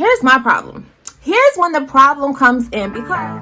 here's my problem. Here's when the problem comes in, because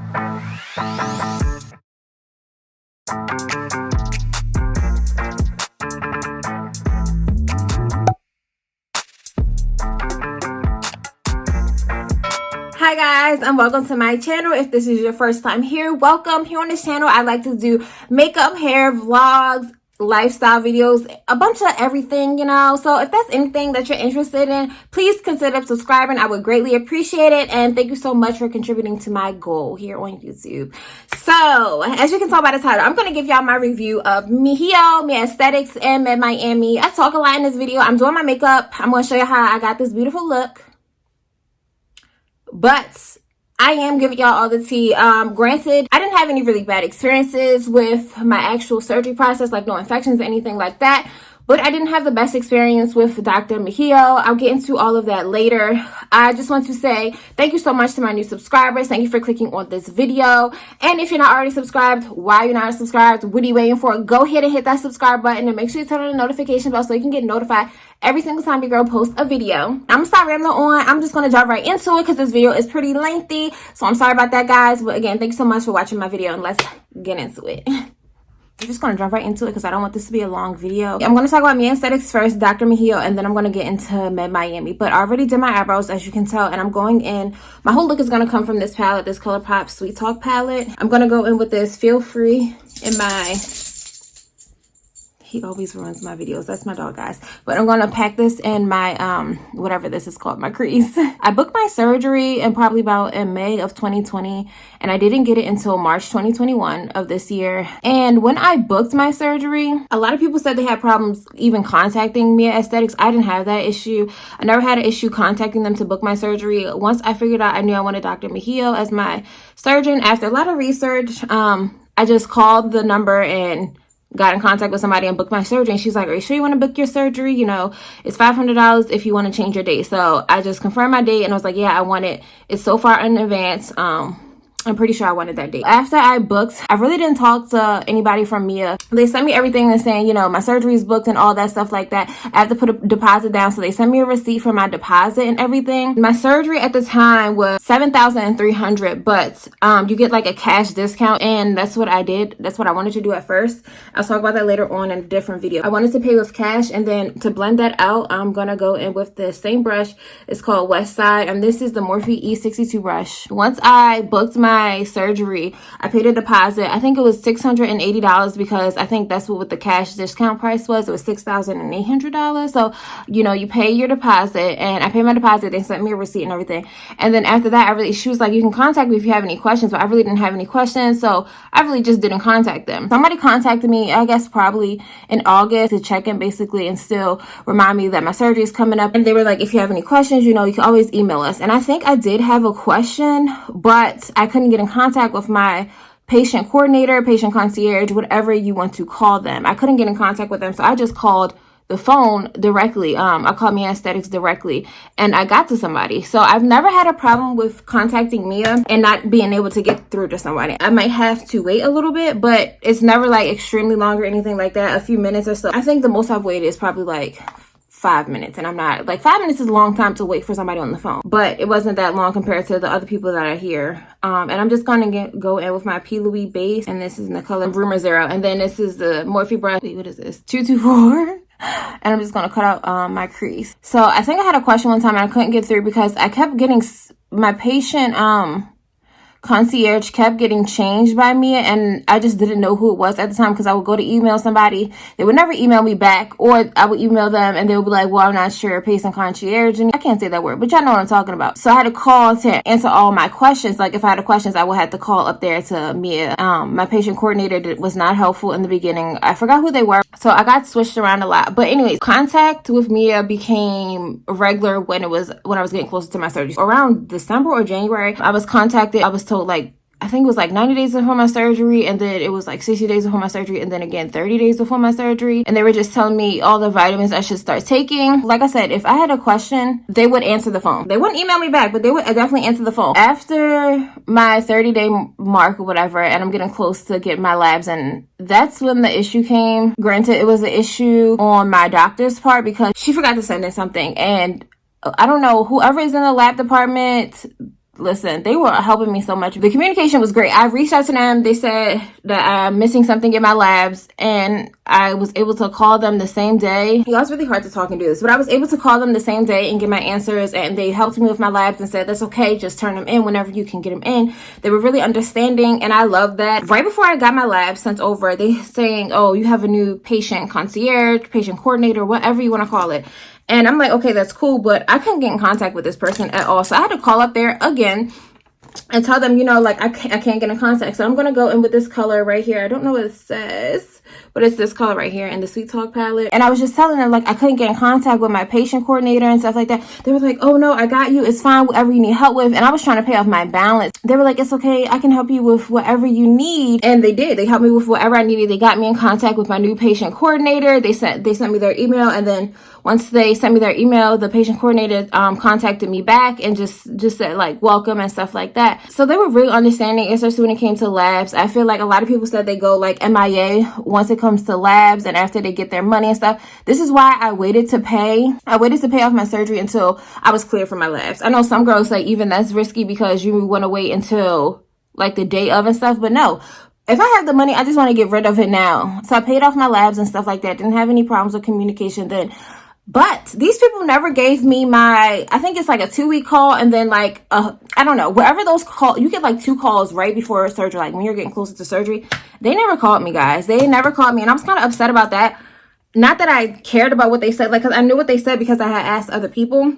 hi guys, and welcome to my channel. If this is your first time here, welcome. Here on this channel I like to do makeup, hair, vlogs, lifestyle videos, a bunch of everything, you know. So if that's anything that you're interested in, please consider subscribing. I would greatly appreciate it, and thank you so much for contributing to my goal here on YouTube. So as you can tell by the title, I'm going to give y'all my review of Mehio, Mia Aesthetics, and Med Miami. I talk a lot in this video. I'm doing my makeup. I'm going to show you how I got this beautiful look, but I am giving y'all all the tea. Granted, I didn't have any really bad experiences with my actual surgery process, like no infections or anything like that. But I didn't have the best experience with Dr. Mehio. I'll get into all of that later. I just want to say thank you so much to my new subscribers. Thank you for clicking on this video. And if you're not already subscribed, why are you not subscribed? What are you waiting for? Go ahead and hit that subscribe button and make sure you turn on the notification bell so you can get notified every single time your girl posts a video. I'm gonna stop rambling on. I'm just gonna jump right into it because this video is pretty lengthy. So I'm sorry about that, guys. But again, thank you so much for watching my video, and let's get into it. I'm just going to jump right into it because I don't want this to be a long video. I'm going to talk about Mia Aesthetics first, Dr. Mehio, and then I'm going to get into Med Miami. But I already did my eyebrows, as you can tell, and I'm going in. My whole look is going to come from this palette, this ColourPop Sweet Talk palette. I'm going to go in with this Feel Free in my... He always ruins my videos. That's my dog, guys. But I'm going to pack this in my, whatever this is called, my crease. I booked my surgery in probably about in May of 2020. And I didn't get it until March 2021 of this year. And when I booked my surgery, a lot of people said they had problems even contacting Mia Aesthetics. I didn't have that issue. I never had an issue contacting them to book my surgery. Once I figured out I knew I wanted Dr. Mehio as my surgeon, after a lot of research, I just called the number and got in contact with somebody and booked my surgery. And she's like, are you sure you want to book your surgery? You know, it's $500 if you want to change your date. So I just confirmed my date and I was like, yeah, I want it. It's so far in advance. I'm pretty sure I wanted that date. After I booked, I really didn't talk to anybody from Mia. They sent me everything and saying, you know, my surgery is booked and all that stuff like that. I have to put a deposit down. So they sent me a receipt for my deposit and everything. My surgery at the time was $7,300, but you get like a cash discount, and that's what I did. That's what I wanted to do at first. I'll talk about that later on in a different video. I wanted to pay with cash, and then to blend that out, I'm gonna go in with the same brush. It's called West Side, and this is the Morphe E62 Brush. Once I booked my surgery, I paid a deposit. I think it was $680 because I think that's what the cash discount price was. It was $6,800. So, you know, you pay your deposit, and I paid my deposit. They sent me a receipt and everything. And then after that, she was like, you can contact me if you have any questions, but I really didn't have any questions. So I really just didn't contact them. Somebody contacted me, I guess probably in August, to check in basically and still remind me that my surgery is coming up. And they were like, if you have any questions, you know, you can always email us. And I think I did have a question, but I couldn't get in contact with my patient coordinator, patient concierge, whatever you want to call them. I couldn't get in contact with them, so I just called the phone directly. I called Mia Aesthetics directly, and I got to somebody. So I've never had a problem with contacting Mia and not being able to get through to somebody. I might have to wait a little bit, but it's never like extremely long or anything like that. A few minutes or so. I think the most I've waited is probably like 5 minutes, and I'm not like 5 minutes is a long time to wait for somebody on the phone, but it wasn't that long compared to the other people that are here. And I'm just gonna go in with my P. Louis base, and this is in the color Rumor Zero, and then this is the Morphe brush. What is this? 224. And I'm just gonna cut out my crease. So I think I had a question one time and I couldn't get through because I kept getting my patient concierge kept getting changed by Mia, and I just didn't know who it was at the time because I would go to email somebody, they would never email me back, or I would email them and they would be like, well, I'm not sure, patient concierge, and I can't say that word, but y'all know what I'm talking about. So I had to call to answer all my questions. Like if I had questions, I would have to call up there to Mia. My patient coordinator was not helpful in the beginning. I forgot who they were, so I got switched around a lot. But anyways, contact with Mia became regular when I was getting closer to my surgery. Around December or January, I was contacted. I was told like, I think it was like 90 days before my surgery, and then it was like 60 days before my surgery, and then again 30 days before my surgery. And they were just telling me all the vitamins I should start taking. Like I said, if I had a question, they would answer the phone. They wouldn't email me back, but they would definitely answer the phone. After my 30-day mark or whatever, and I'm getting close to getting my labs, and that's when the issue came. Granted, it was an issue on my doctor's part because she forgot to send in something, and I don't know, whoever is in the lab department, listen, they were helping me so much. The communication was great. I reached out to them. They said that I'm missing something in my labs, and I was able to call them the same day. It was really hard to talk and do this, but I was able to call them the same day and get my answers, and they helped me with my labs and said, that's okay, just turn them in whenever you can get them in. They were really understanding, and I love that. Right before I got my lab sent over, they saying, oh, you have a new patient concierge, patient coordinator, whatever you want to call it. And I'm like, okay, that's cool, but I couldn't get in contact with this person at all. So I had to call up there again and tell them, you know, like, I can't get in contact. So I'm going to go in with this color right here. I don't know what it says, but it's this color right here in the Sweet Talk palette. And I was just telling them, like, I couldn't get in contact with my patient coordinator and stuff like that. They were like, oh, no, I got you. It's fine, whatever you need help with. And I was trying to pay off my balance. They were like, it's okay. I can help you with whatever you need. And they did. They helped me with whatever I needed. They got me in contact with my new patient coordinator. They sent me their email, and then once they sent me their email, the patient coordinator contacted me back and just said, like, welcome and stuff like that. So they were really understanding, especially when it came to labs. I feel like a lot of people said they go like MIA once it comes to labs and after they get their money and stuff. This is why I waited to pay off my surgery until I was clear for my labs. I know some girls say even that's risky because you want to wait until like the day of and stuff, but no. If I have the money, I just want to get rid of it now. So I paid off my labs and stuff like that. Didn't have any problems with communication then. But these people never gave me my, I think it's like a 2-week call, and then like, I don't know, wherever those calls, you get like 2 calls right before surgery, like when you're getting closer to surgery. They never called me, guys. They never called me, and I was kind of upset about that. Not that I cared about what they said, like, because I knew what they said because I had asked other people.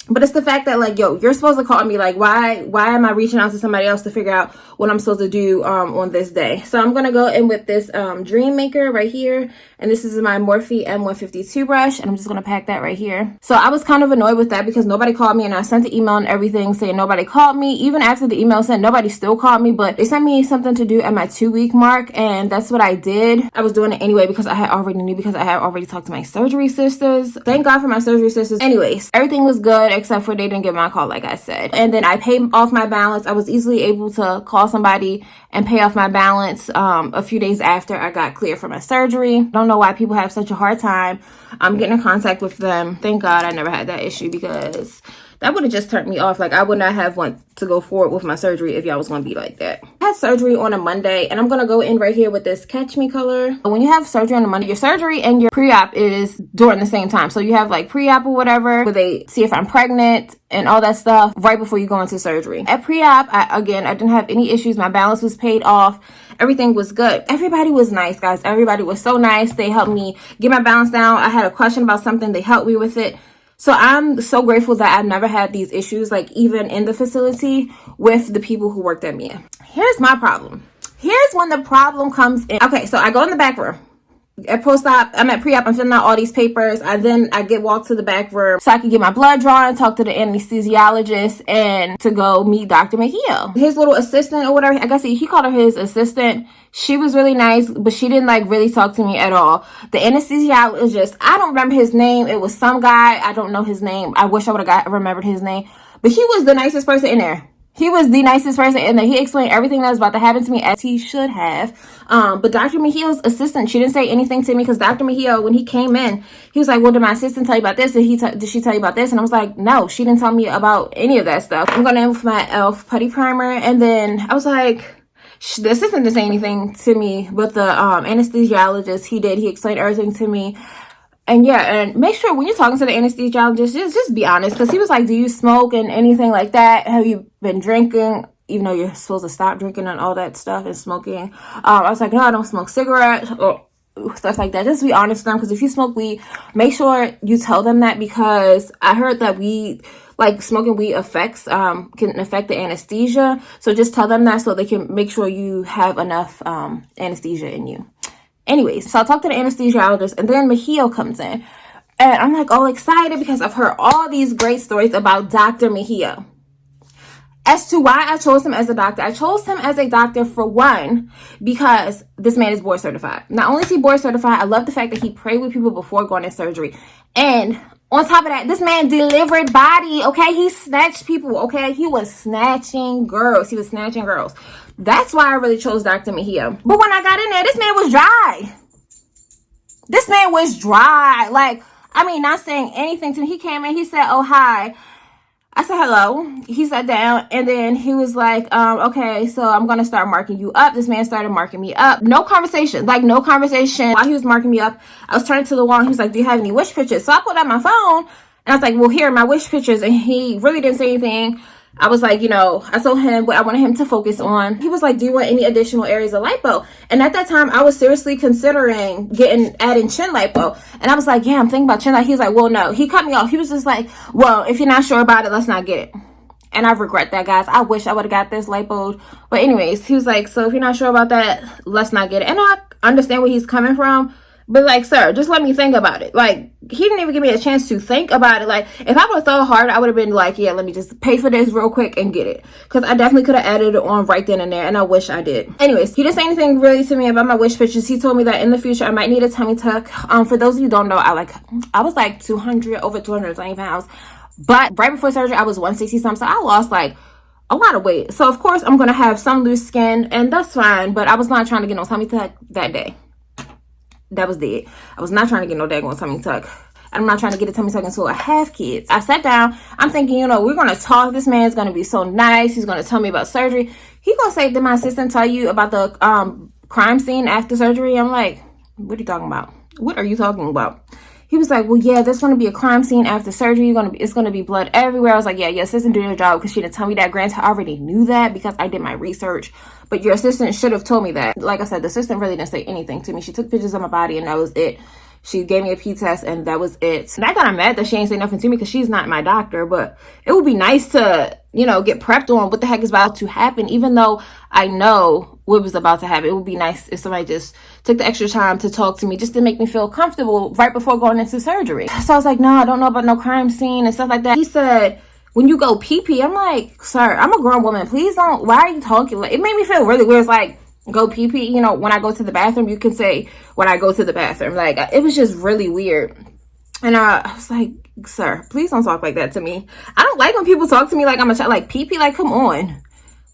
But it's the fact that, like, yo, you're supposed to call me. Like, why am I reaching out to somebody else to figure out what I'm supposed to do on this day? So I'm going to go in with this Dream Maker right here. And this is my Morphe M152 brush. And I'm just going to pack that right here. So I was kind of annoyed with that because nobody called me. And I sent the email and everything saying nobody called me. Even after the email sent, nobody still called me. But they sent me something to do at my 2-week mark. And that's what I did. I was doing it anyway because I had already talked to my surgery sisters. Thank God for my surgery sisters. Anyways, everything was good, except for they didn't get my call, like I said. And then I paid off my balance. I was easily able to call somebody and pay off my balance a few days after I got cleared for my surgery. I don't know why people have such a hard time getting in contact with them. Thank God I never had that issue, because that would have just turned me off. Like, I would not have want to go forward with my surgery if y'all was going to be like that. I had surgery on a Monday, and I'm going to go in right here with this Catch Me color. When you have surgery on a Monday, your surgery and your pre-op is during the same time. So you have like pre-op or whatever, where they see if I'm pregnant and all that stuff right before you go into surgery. At pre-op, I didn't have any issues. My balance was paid off. Everything was good. Everybody was nice, guys. Everybody was so nice. They helped me get my balance down. I had a question about something. They helped me with it. So I'm so grateful that I've never had these issues, like even in the facility, with the people who worked at me. Here's my problem. Here's when the problem comes in. Okay, so I go in the back room. At post-op, I'm at pre-op, I'm filling out all these papers. I get walked to the back room so I can get my blood drawn, talk to the anesthesiologist, and to go meet Dr. Mehio. His little assistant or whatever, I guess he called her his assistant. She was really nice, but she didn't like really talk to me at all. The anesthesiologist, I don't remember his name. It was some guy. I don't know his name. I wish I would have remembered his name. But he was the nicest person in there. He was the nicest person in there. He explained everything that was about to happen to me, as he should have. But Dr. Mehio's assistant, she didn't say anything to me, because Dr. Mehio, when he came in, he was like, well, did my assistant tell you about this? Did she tell you about this? And I was like, no, she didn't tell me about any of that stuff. I'm going in with my e.l.f. putty primer. And then I was like, the assistant didn't say anything to me. But the anesthesiologist, he explained everything to me. And yeah, and make sure when you're talking to the anesthesiologist, just be honest. Because he was like, do you smoke and anything like that? Have you been drinking? Even though you're supposed to stop drinking and all that stuff and smoking. I was like, no, I don't smoke cigarettes or stuff like that. Just be honest with them. Because if you smoke weed, make sure you tell them that. Because I heard that weed, like smoking weed can affect the anesthesia. So just tell them that so they can make sure you have enough anesthesia in you. Anyways, so I talked to the anesthesiologist, and then Mehio comes in. And I'm like all excited because I've heard all these great stories about Dr. Mehio. As to why I chose him as a doctor, I chose him as a doctor for one, because this man is board certified. Not only is he board certified, I love the fact that he prayed with people before going in surgery. And on top of that, this man delivered body, okay? He snatched people, okay? He was snatching girls. That's why I really chose Dr. Mehio. But when I got in there, this man was dry. Like, I mean, not saying anything to me. He came in, he said, oh, hi. I said hello. He sat down and then he was like, okay, so I'm gonna start marking you up. This man started marking me up. No conversation, like no conversation. While he was marking me up, I was turning to the wall and he was like, do you have any wish pictures? So I pulled out my phone and I was like, well, here are my wish pictures. And he really didn't say anything. I was like, you know, I told him what I wanted him to focus on. He was like, do you want any additional areas of lipo? And at that time, I was seriously considering adding chin lipo. And I was like, yeah, I'm thinking about chin lipo. He was like, well, no. He cut me off. He was just like, well, if you're not sure about it, let's not get it. And I regret that, guys. I wish I would have got this lipo. But anyways, he was like, so if you're not sure about that, let's not get it. And I understand where he's coming from. But like, sir, just let me think about it. Like, he didn't even give me a chance to think about it. Like, if I would have thought hard, I would have been like, yeah, let me just pay for this real quick and get it. Because I definitely could have added it on right then and there. And I wish I did. Anyways, he didn't say anything really to me about my wish pictures. He told me that in the future, I might need a tummy tuck. For those of you who don't know, I was like over 220 pounds. But right before surgery, I was 160 something. So I lost like a lot of weight. So of course, I'm going to have some loose skin. And that's fine. But I was not trying to get no tummy tuck that day. That was dead. I was not trying to get no daggone tummy tuck. I'm not trying to get a tummy tuck until I have kids. I sat down. I'm thinking, you know, we're going to talk. This man's going to be so nice. He's going to tell me about surgery. He going to say, did my assistant tell you about the crime scene after surgery? I'm like, what are you talking about? What are you talking about? He was like, well, yeah, there's going to be a crime scene after surgery. It's going to be blood everywhere. I was like, yeah, your assistant did her job because she didn't tell me that. Granted, I already knew that because I did my research. But your assistant should have told me that. Like I said, the assistant really didn't say anything to me. She took pictures of my body and that was it. She gave me a P test and that was it. And I got mad that she ain't say nothing to me because she's not my doctor. But it would be nice to, you know, get prepped on what the heck is about to happen. Even though I know what was about to happen, it would be nice if somebody just took the extra time to talk to me just to make me feel comfortable right before going into surgery. So I was like, no, I don't know about no crime scene and stuff like that. He said, when you go pee-pee, I'm like, sir, I'm a grown woman. Please don't, why are you talking? Like, it made me feel really weird. It's like, go pee-pee, you know, when I go to the bathroom, you can say when I go to the bathroom. Like, it was just really weird. And I was like, sir, please don't talk like that to me. I don't like when people talk to me like I'm a child. Like, pee-pee, like, come on.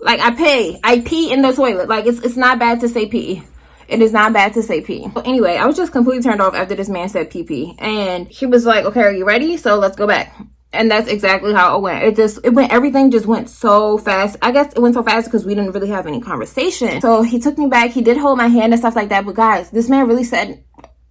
Like, I pee in the toilet. Like, it's not bad to say pee. It is not bad to say pee. But anyway, I was just completely turned off after this man said pee-pee. And he was like, okay, are you ready? So let's go back. And that's exactly how it went. Everything just went so fast. I guess it went so fast because we didn't really have any conversation. So he took me back. He did hold my hand and stuff like that. But guys, this man really said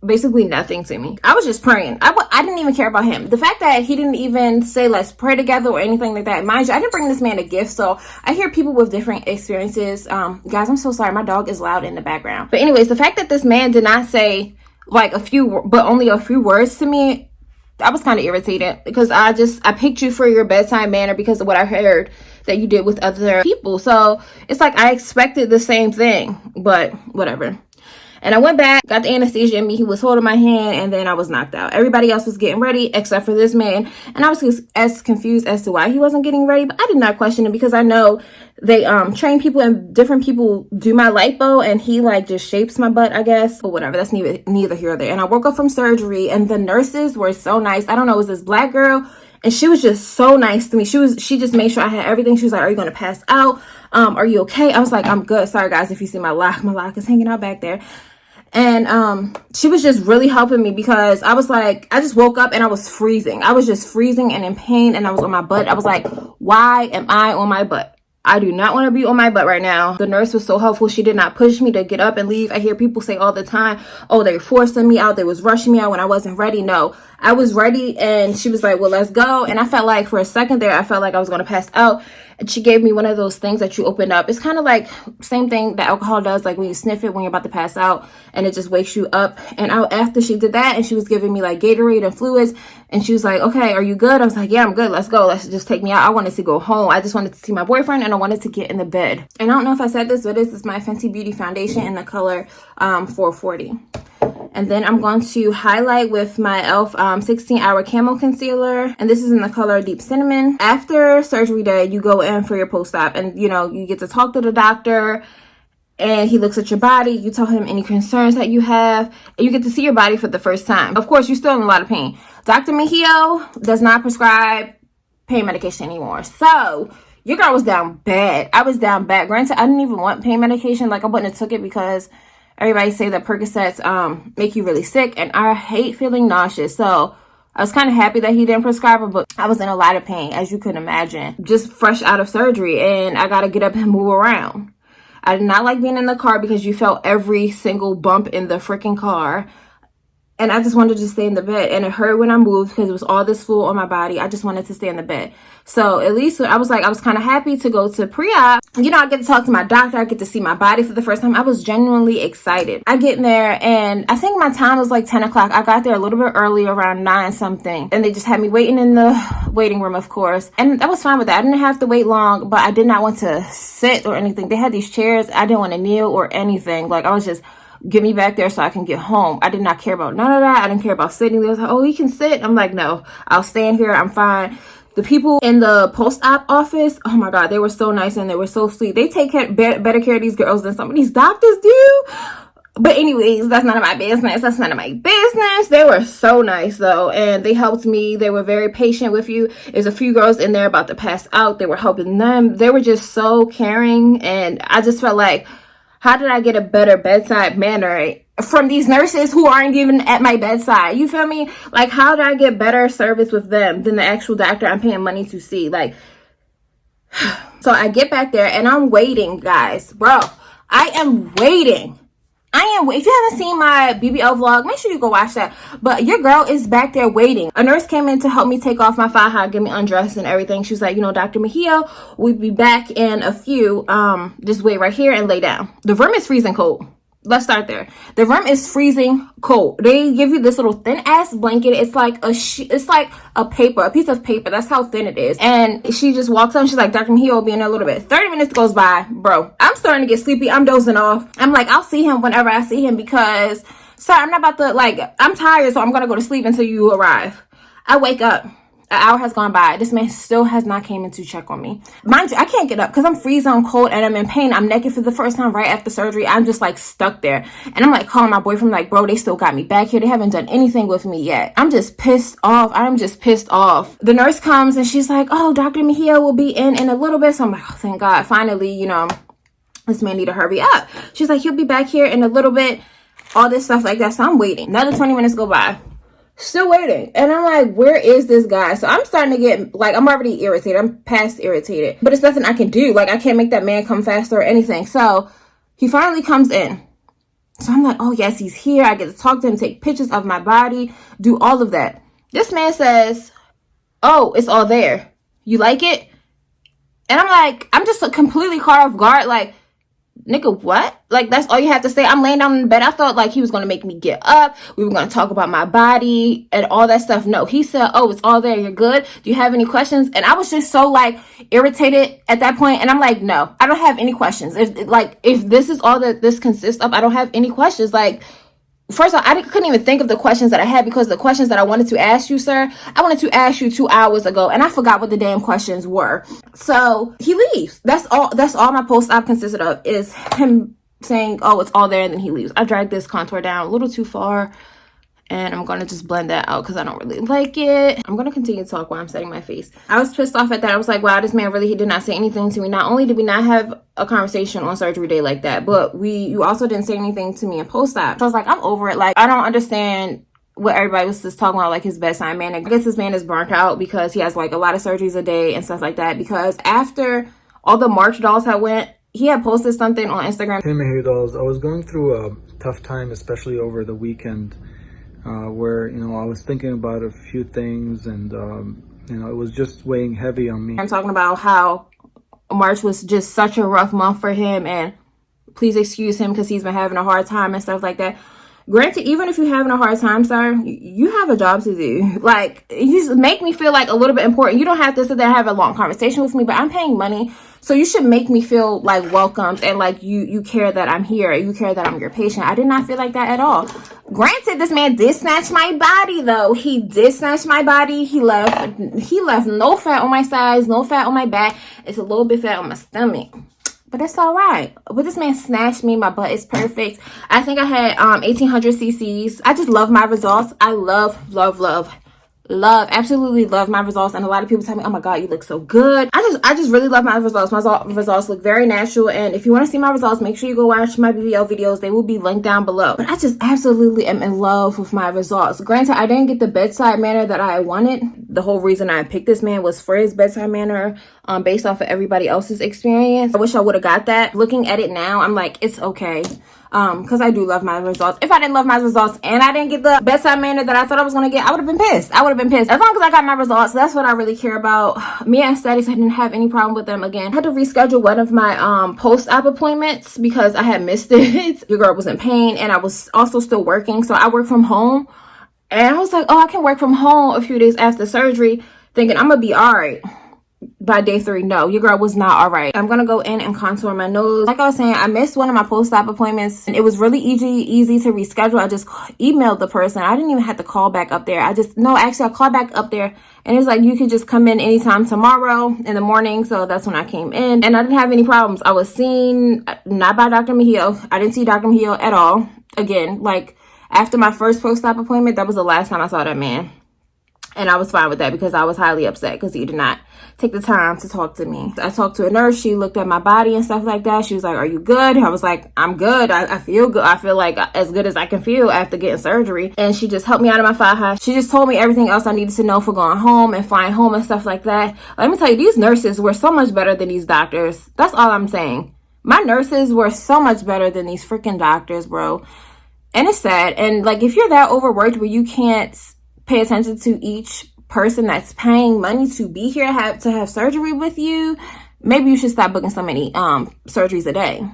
basically nothing to me. I was just praying. I didn't even care about him. The fact that he didn't even say, let's pray together or anything like that. Mind you, I didn't bring this man a gift. So I hear people with different experiences. Guys, I'm so sorry. My dog is loud in the background. But anyways, the fact that this man did not say like only a few words to me, I was kind of irritated because I picked you for your bedside manner because of what I heard that you did with other people. So it's like I expected the same thing, but whatever. And I went back, got the anesthesia in me. He was holding my hand and then I was knocked out. Everybody else was getting ready except for this man. And I was as confused as to why he wasn't getting ready. But I did not question it because I know they train people and different people do my lipo and he like just shapes my butt, I guess. But whatever, that's neither here or there. And I woke up from surgery and the nurses were so nice. I don't know, it was this black girl and she was just so nice to me. She just made sure I had everything. She was like, are you going to pass out? Are you okay? I was like, I'm good. Sorry guys if you see my lock is hanging out back there. And she was just really helping me because I was like, I just woke up and I was freezing. I was just freezing and in pain and I was on my butt. I was like, why am I on my butt? I do not want to be on my butt right now. The nurse was so helpful. She did not push me to get up and leave. I hear people say all the time, oh, they were forcing me out. They was rushing me out when I wasn't ready. No, I was ready. And she was like, well, let's go. And I felt like for a second there, I felt like I was going to pass out. And she gave me one of those things that you open up. It's kind of like same thing that alcohol does, like when you sniff it when you're about to pass out and it just wakes you up. And after she did that and she was giving me like Gatorade and fluids and she was like, okay, are you good? I was like, yeah, I'm good. Let's go. Let's just take me out. I wanted to go home. I just wanted to see my boyfriend and I wanted to get in the bed. And I don't know if I said this, but this is my Fenty Beauty foundation in the color 440. And then I'm going to highlight with my e.l.f. 16-hour camo concealer. And this is in the color Deep Cinnamon. After surgery day, you go in for your post-op. And, you know, you get to talk to the doctor. And he looks at your body. You tell him any concerns that you have. And you get to see your body for the first time. Of course, you're still in a lot of pain. Dr. Mehio does not prescribe pain medication anymore. So your girl was down bad. I was down bad. Granted, I didn't even want pain medication. Like, I wouldn't have took it because everybody say that Percocets make you really sick, and I hate feeling nauseous. So I was kind of happy that he didn't prescribe her, but I was in a lot of pain, as you could imagine. Just fresh out of surgery, and I got to get up and move around. I did not like being in the car because you felt every single bump in the freaking car. And I just wanted to stay in the bed. And it hurt when I moved because it was all this fluid on my body. I just wanted to stay in the bed. So at least I was kind of happy to go to pre-op. You know, I get to talk to my doctor. I get to see my body for the first time. I was genuinely excited. I get in there and I think my time was like 10 o'clock. I got there a little bit early, around 9 something. And they just had me waiting in the waiting room, of course. And I was fine with that. I didn't have to wait long, but I did not want to sit or anything. They had these chairs. I didn't want to kneel or anything. Like, I was just, get me back there so I can get home. I did not care about none of that. I didn't care about sitting there. Like, oh, you can sit. I'm like, no, I'll stand here. I'm fine. The people in the post-op office, oh my God, they were so nice and they were so sweet. They take better care of these girls than some of these doctors do. But anyways, that's none of my business. That's none of my business. They were so nice though. And they helped me. They were very patient with you. There's a few girls in there about to pass out. They were helping them. They were just so caring. And I just felt like, how did I get a better bedside manner from these nurses who aren't even at my bedside? You feel me? Like, how did I get better service with them than the actual doctor I'm paying money to see? Like, so I get back there and I'm waiting, guys. Bro, I am waiting. If you haven't seen my BBL vlog, make sure you go watch that. But your girl is back there waiting. A nurse came in to help me take off my faja, get me undressed and everything. She was like, you know, Dr. Mehio, we'll be back in a few. Just wait right here and lay down. The room is freezing cold. Let's start there. The room is freezing cold. They give you this little thin ass blanket. It's like a paper, a piece of paper. That's how thin it is. And she just walks on. She's like, Dr. Mehio will be in a little bit. 30 minutes goes by, bro. I'm starting to get sleepy. I'm dozing off. I'm like, I'll see him whenever I see him because, sir, I'm not about to, like, I'm tired, so I'm going to go to sleep until you arrive. I wake up. An hour has gone by. This man still has not came in to check on me. Mind you, I can't get up because I'm freezing, I'm cold, and I'm in pain. I'm naked for the first time right after surgery. I'm just like stuck there. And I'm like calling my boyfriend like, bro, they still got me back here. They haven't done anything with me yet. I'm just pissed off. I'm just pissed off. The nurse comes and she's like, oh, Dr. Mehio will be in a little bit. So I'm like, oh, thank God. Finally, you know, this man need to hurry up. She's like, he'll be back here in a little bit. All this stuff like that. So I'm waiting. Another 20 minutes go by. Still waiting. And I'm like, where is this guy? So I'm starting to get, like, I'm already irritated. I'm past irritated. But it's nothing I can do. Like, I can't make that man come faster or anything. So he finally comes in. So I'm like, oh, yes, he's here. I get to talk to him, take pictures of my body, do all of that. This man says, oh, it's all there. You like it? And I'm like, I'm just completely caught off guard. Like, nigga, what? Like, that's all you have to say? I'm laying down in bed. I thought like he was going to make me get up. We were going to talk about my body and all that stuff. No, he said, oh, it's all there. You're good. Do you have any questions? And I was just so like irritated at that point. And I'm like, no, I don't have any questions. If this is all that this consists of, I don't have any questions. Like, first of all, I couldn't even think of the questions that I had because the questions that I wanted to ask you, sir, I wanted to ask you 2 hours ago and I forgot what the damn questions were. So he leaves. That's all my post-op consisted of, is him saying, oh, it's all there, and then he leaves. I dragged this contour down a little too far and I'm going to just blend that out because I don't really like it. I'm going to continue to talk while I'm setting my face. I was pissed off at that. I was like, wow, this man really, he did not say anything to me. Not only did we not have a conversation on surgery day like that, but you also didn't say anything to me in post-op. So I was like, I'm over it. Like, I don't understand what everybody was just talking about, like his bedside manner. I guess this man is burnt out because he has like a lot of surgeries a day and stuff like that. Because after all the March dolls had went, he had posted something on Instagram. Hey, Mehio dolls, I was going through a tough time, especially over the weekend. Where, you know, I was thinking about a few things and, you know, it was just weighing heavy on me. I'm talking about how March was just such a rough month for him, and please excuse him because he's been having a hard time and stuff like that. Granted, even if you're having a hard time, sir, you have a job to do. Like, you just make me feel like a little bit important. You don't have to sit there and have a long conversation with me, but I'm paying money. So you should make me feel like welcomed and like you care that I'm here. You care that I'm your patient. I did not feel like that at all. Granted, this man did snatch my body though. He did snatch my body. He left no fat on my sides, no fat on my back. It's a little bit fat on my stomach. But that's all right. But this man snatched me. My butt is perfect. I think I had 1800 cc's. I just love my results. I love absolutely love my results. And a lot of people tell me, oh my god, you look so good. I just really love my results. My results look very natural, and if you want to see my results, make sure you go watch my BBL videos. They will be linked down below. But I just absolutely am in love with my results. Granted, I didn't get the bedside manner that I wanted. The whole reason I picked this man was for his bedside manner, based off of everybody else's experience. I wish I would have got that. Looking at it now, I'm like, it's okay. Because I do love my results. If I didn't love my results and I didn't get the bedside manner that I thought I was going to get, I would have been pissed. I would have been pissed. As long as I got my results, that's what I really care about. Mehio Aesthetics, I didn't have any problem with them. Again, I had to reschedule one of my post-op appointments because I had missed it. Your girl was in pain, and I was also still working. So I work from home. And I was like, oh, I can work from home a few days after surgery, thinking I'm going to be all right. By day 3, no, your girl was not all right. I'm gonna go in and contour my nose. Like I was saying, I missed one of my post-op appointments, and it was really easy to reschedule. I just emailed the person. I didn't even have to call back up there. Actually I called back up there, and it's like, you can just come in anytime tomorrow in the morning. So that's when I came in, and I didn't have any problems. I was seen not by Dr. Mehio. I didn't see Dr. Mehio at all. Again, like, after my first post-op appointment, that was the last time I saw that man. And I was fine with that because I was highly upset because he did not take the time to talk to me. I talked to a nurse. She looked at my body and stuff like that. She was like, are you good? I was like, I'm good. I feel good. I feel like as good as I can feel after getting surgery. And she just helped me out of my faja. She just told me everything else I needed to know for going home and flying home and stuff like that. Let me tell you, these nurses were so much better than these doctors. That's all I'm saying. My nurses were so much better than these freaking doctors, bro. And it's sad. And like, if you're that overworked where you can't pay attention to each person that's paying money to be here to have surgery with you, maybe you should stop booking so many surgeries a day.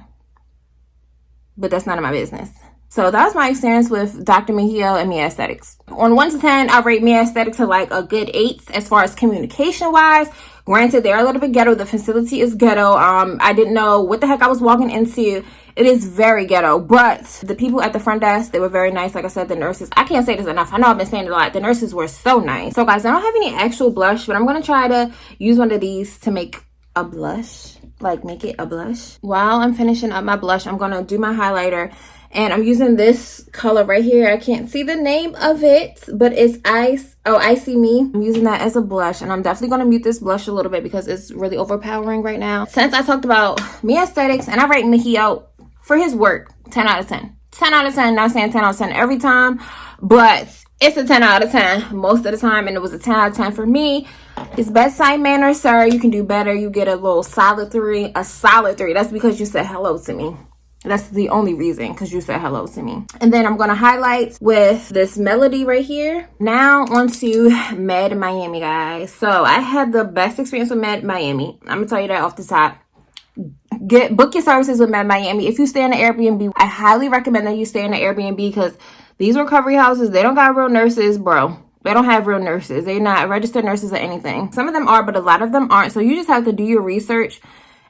But that's none of my business. So that was my experience with Dr. Mehio and Mehio Aesthetics. On 1 to 10, I rate Mehio Aesthetics to like a good 8 as far as communication wise. Granted, they're a little bit ghetto. The facility is ghetto. I didn't know what the heck I was walking into. It is very ghetto, but the people at the front desk, they were very nice. Like I said, the nurses, I can't say this enough. I know I've been saying it a lot. The nurses were so nice. So guys, I don't have any actual blush, but I'm going to try to use one of these to make a blush, like make it a blush. While I'm finishing up my blush, I'm going to do my highlighter, and I'm using this color right here. I can't see the name of it, but it's Icy Me. I'm using that as a blush, and I'm definitely going to mute this blush a little bit because it's really overpowering right now. Since I talked about Mehio Aesthetics, and I rate Mehio for his work, 10 out of 10. 10 out of 10, not saying 10 out of 10 every time, but it's a 10 out of 10 most of the time, and it was a 10 out of 10 for me. His bedside manner, sir, you can do better. You get a little solid 3, a solid 3. That's because you said hello to me. That's the only reason, because you said hello to me. And then I'm going to highlight with this Melody right here. Now on to Med Miami, guys. So I had the best experience with Med Miami. I'm going to tell you that off the top. Book your services with Med Miami. If you stay in an Airbnb, I highly recommend that you stay in an Airbnb, because these recovery houses, they don't got real nurses, bro. They don't have real nurses. They're not registered nurses or anything. Some of them are, but a lot of them aren't. So you just have to do your research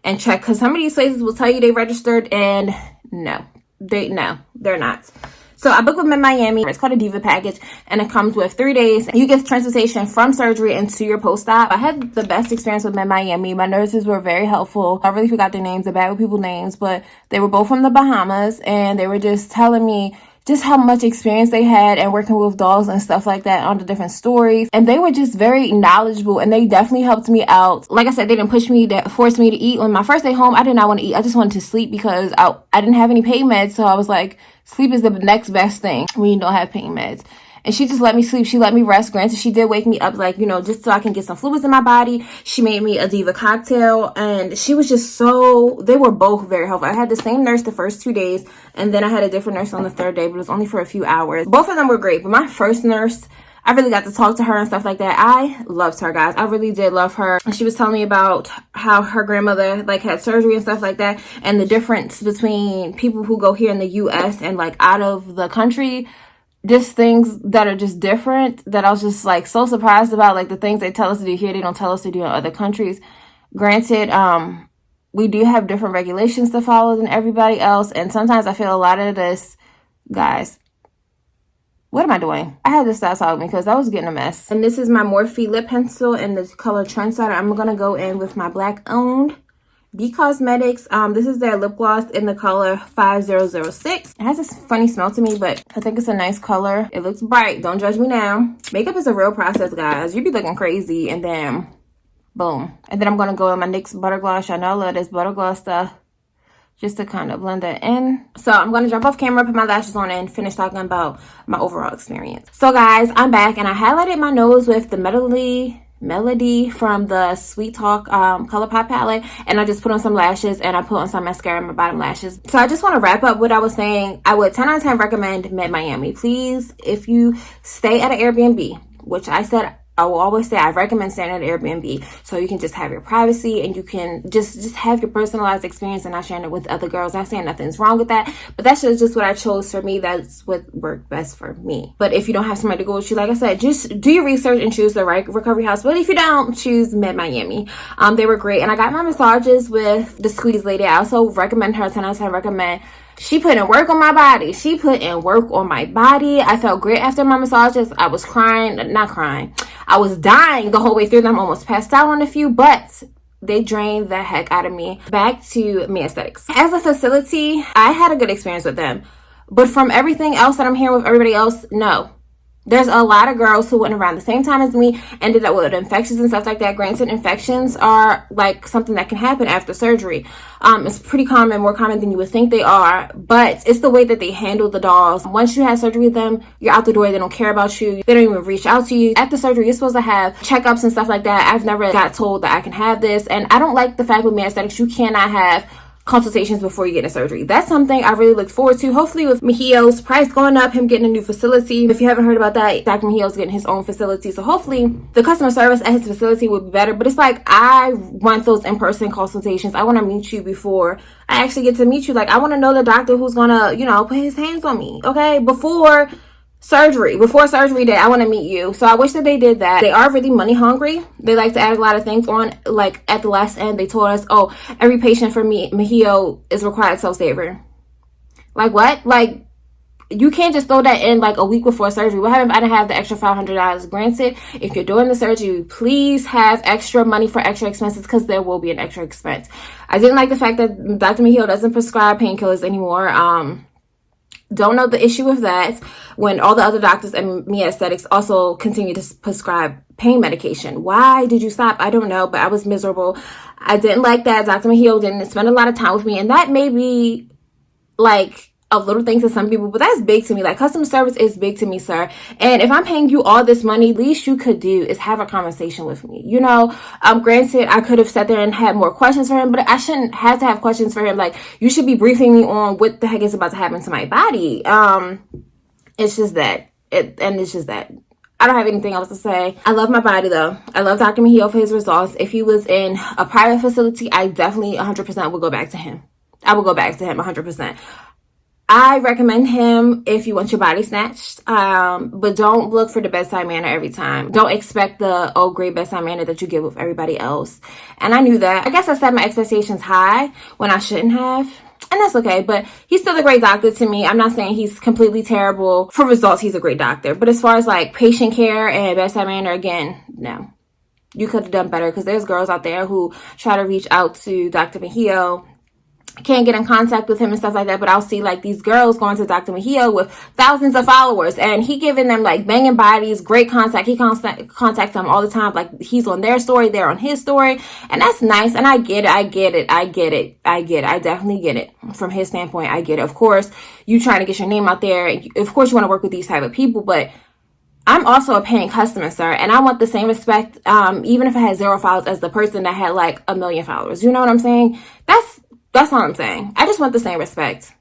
and check, because some of these places will tell you they registered, and no, they're not. So I booked with Med Miami. It's called a Diva Package, and it comes with 3 days. You get transportation from surgery into your post-op. I had the best experience with Med Miami. My nurses were very helpful. I really forgot their names. They're bad with people's names, but they were both from the Bahamas, and they were just telling me just how much experience they had and working with dolls and stuff like that on the different stories. And they were just very knowledgeable, and they definitely helped me out. Like I said, they didn't push me, they forced me to eat. On my first day home, I did not want to eat. I just wanted to sleep because I didn't have any pain meds. So I was like, sleep is the next best thing when you don't have pain meds. And she just let me sleep. She let me rest. Granted, she did wake me up, like, you know, just so I can get some fluids in my body. She made me a Diva cocktail, and she was just so, they were both very helpful. I had the same nurse the first 2 days, and then I had a different nurse on the 3rd day, but it was only for a few hours. Both of them were great, but my first nurse, I really got to talk to her and stuff like that. I loved her, guys. I really did love her. And she was telling me about how her grandmother like had surgery and stuff like that, and the difference between people who go here in the US and like out of the country. Just things that are just different, that I was just like so surprised about. Like the things they tell us to do here, they don't tell us to do in other countries. Granted, we do have different regulations to follow than everybody else, and sometimes I feel a lot of this, guys, what am I doing? I had to stop talking because I was getting a mess. And this is my Morphe lip pencil in the color Trendsetter. I'm gonna go in with my black owned B Cosmetics. This is their lip gloss in the color 5006. It has this funny smell to me, but I think it's a nice color. It looks bright. Don't judge me now. Makeup is a real process, guys. You be looking crazy, and then boom. And then I'm gonna go in my NYX butter gloss. I know I love this butter gloss stuff, just to kind of blend that in. So I'm going to jump off camera, put my lashes on, and finish talking about my overall experience. So guys, I'm back, and I highlighted my nose with the Melody from the Sweet Talk ColourPop palette, and I just put on some lashes, and I put on some mascara in my bottom lashes. So I just want to wrap up what I was saying. I would 10 out of 10 recommend Med Miami. Please, if you stay at an Airbnb, which I said I will always say I recommend staying at an Airbnb, so you can just have your privacy and you can just have your personalized experience and not sharing it with other girls. Not saying nothing's wrong with that, but that's just what I chose for me. That's what worked best for me. But if you don't have somebody to go with you, like I said, just do your research and choose the right recovery house. But if you don't, choose Med Miami. They were great, and I got my massages with the Squeeze lady. I also recommend her. 10 out of 10 recommend. She put in work on my body. She put in work on my body. I felt great after my massages. I was crying, not crying. I was dying the whole way through them. Almost passed out on a few, but they drained the heck out of me. Back to Me Aesthetics. As a facility, I had a good experience with them. But from everything else that I'm hearing with everybody else, no. There's a lot of girls who went around the same time as me, ended up with infections and stuff like that. Granted, infections are like something that can happen after surgery. It's pretty common, more common than you would think they are, but it's the way that they handle the dolls. Once you have surgery with them, you're out the door. They don't care about you. They don't even reach out to you. After surgery, you're supposed to have checkups and stuff like that. I've never got told that I can have this, and I don't like the fact with Me Aesthetics, you cannot have consultations before you get a surgery. That's something I really look forward to. Hopefully with Mehio's price going up, him getting a new facility. If you haven't heard about that, Dr. Mehio's getting his own facility. So hopefully the customer service at his facility will be better. But it's like, I want those in-person consultations. I want to meet you before I actually get to meet you. Like, I want to know the doctor who's gonna, you know, put his hands on me, okay? Before surgery day, I want to meet you. So I wish that they did that. They are really money hungry. They like to add a lot of things on. Like at the last end, they told us, oh, every patient for Mehio is required self-saver. Like what? Like, you can't just throw that in like a week before surgery. What happens if I didn't have the extra $500? Granted, if you're doing the surgery, please have extra money for extra expenses, because there will be an extra expense. I didn't like the fact that Dr. Mehio doesn't prescribe painkillers anymore. Don't know the issue with that, when all the other doctors and Me Aesthetics also continue to prescribe pain medication. Why did you stop? I don't know, but I was miserable. I didn't like that Dr. Mehio didn't spend a lot of time with me, and that may be like a little thing to some people, but that's big to me. Like, customer service is big to me, sir. And if I'm paying you all this money, least you could do is have a conversation with me. You know, granted, I could have sat there and had more questions for him, but I shouldn't have to have questions for him. Like, you should be briefing me on what the heck is about to happen to my body. It's just that. It's just that. I don't have anything else to say. I love my body though. I love Dr. Mehio for his results. If he was in a private facility, I definitely 100% would go back to him. I will go back to him 100%. I recommend him if you want your body snatched, but don't look for the bedside manner every time. Don't expect the great bedside manner that you get with everybody else. And I knew that. I guess I set my expectations high when I shouldn't have, and that's okay. But he's still a great doctor to me. I'm not saying he's completely terrible. For results, he's a great doctor. But as far as like patient care and bedside manner, again, no. You could have done better, because there's girls out there who try to reach out to Dr. Mehio, can't get in contact with him and stuff like that, but I'll see like these girls going to Dr. Mehio with thousands of followers, and he giving them like banging bodies, great contact. He contacts them all the time, like he's on their story, they're on his story, and that's nice. And I get it. I definitely get it from his standpoint. I get it. Of course, you trying to get your name out there. Of course, you want to work with these type of people, but I'm also a paying customer, sir, and I want the same respect, even if I had 0 followers, as the person that had like 1 million followers. You know what I'm saying? That's all I'm saying. I just want the same respect.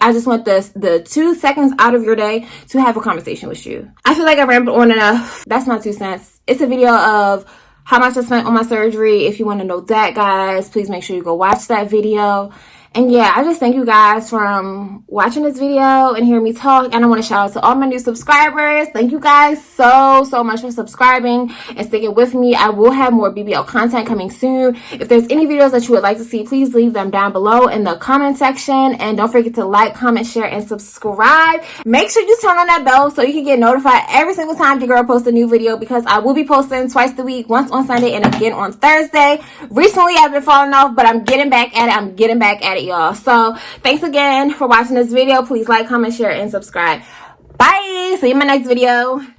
I just want the 2 seconds out of your day to have a conversation with you. I feel like I rambled on enough. That's my 2 cents. It's a video of how much I spent on my surgery. If you want to know that, guys, please make sure you go watch that video. And yeah, I just thank you guys from watching this video and hearing me talk. And I want to shout out to all my new subscribers. Thank you guys so much for subscribing and sticking with me. I will have more BBL content coming soon. If there's any videos that you would like to see, please leave them down below in the comment section. And don't forget to like, comment, share, and subscribe. Make sure you turn on that bell so you can get notified every single time your girl posts a new video, because I will be posting twice a week, once on Sunday and again on Thursday. Recently, I've been falling off, but I'm getting back at it, y'all. So thanks again for watching this video. Please like, comment, share, and subscribe. Bye. See you in my next video.